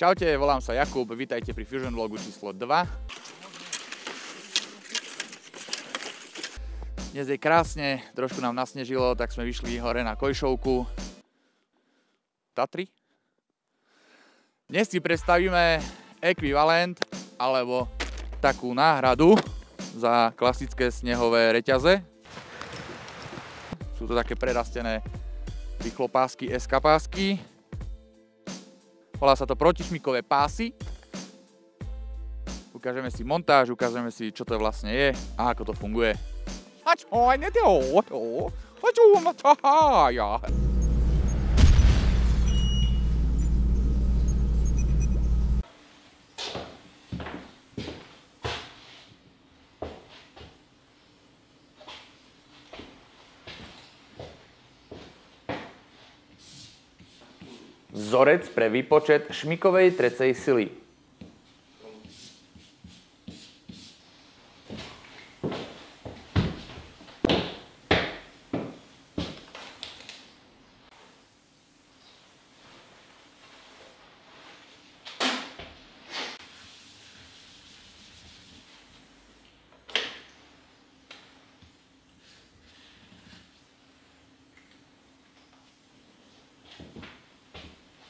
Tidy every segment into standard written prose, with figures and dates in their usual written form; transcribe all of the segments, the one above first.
Čaute, volám sa Jakub, vítajte pri Fusion vlogu číslo 2. Dnes je krásne, trošku nám nasnežilo, tak sme vyšli hore na Kojšovku. Tatry. Dnes si predstavíme ekvivalent, alebo takú náhradu za klasické snehové reťaze. Sú to také prerastené rýchlopásky, SK pásky. Volá sa to protišmykové pásy. Ukážeme si montáž, ukážeme si, čo to vlastne je a ako to funguje. Vzorec pre výpočet šmikovej trecej sily.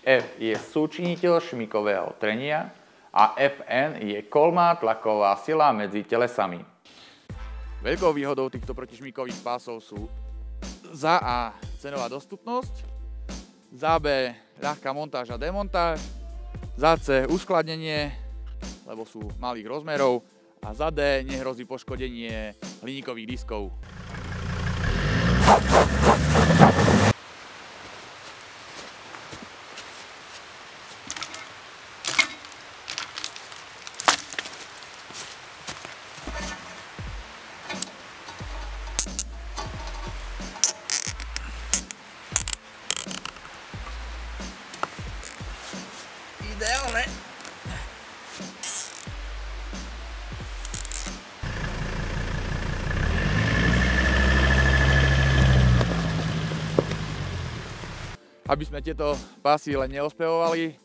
F je súčiniteľ šmikového trenia a Fn je kolmá tlaková sila medzi telesami. Veľkou výhodou týchto protišmikových pásov sú za A cenová dostupnosť, za B ľahká montáž a demontáž, za C uskladnenie, lebo sú malých rozmerov, a za D nehrozí poškodenie hliníkových diskov. Ideálne. Aby sme tieto pásy len neospevovali,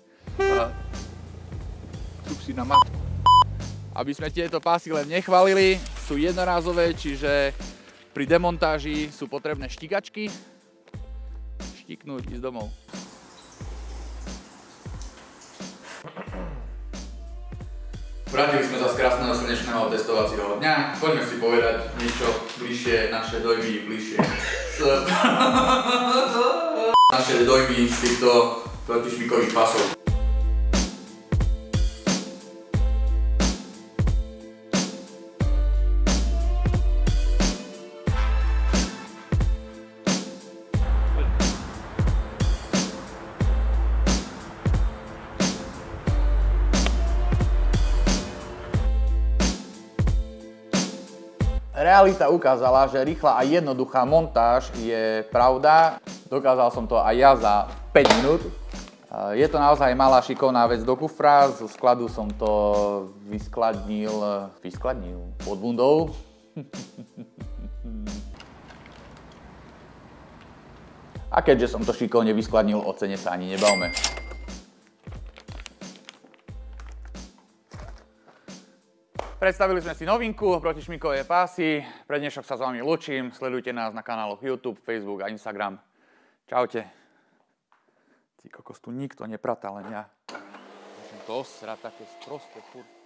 aby sme tieto pásy len nechválili, sú jednorázové, čiže pri demontáži sú potrebné štikačky. Štiknúť, ísť domov. Vrátili sme sa z krásneho slnečného testovacieho dňa. Poďme si povedať niečo bližšie, naše dojmy bližšie naše dojmy z týchto protišmikových pásov. Realita ukázala, že rýchla a jednoduchá montáž je pravda. Dokázal som to aj ja za 5 minút. Je to naozaj malá šikovná vec do kufra. Z skladu som to vyskladnil pod bundou. A keďže som to šikovne vyskladnil, o cene sa ani nebavme. Predstavili sme si novinku, protišmikové pásy. Pre dnešok sa s vami lúčim. Sledujte nás na kanáloch YouTube, Facebook a Instagram. Čaute. Ty kokos, tu nikto nepratá, len ja. Môžem to osrať také sprosté furt.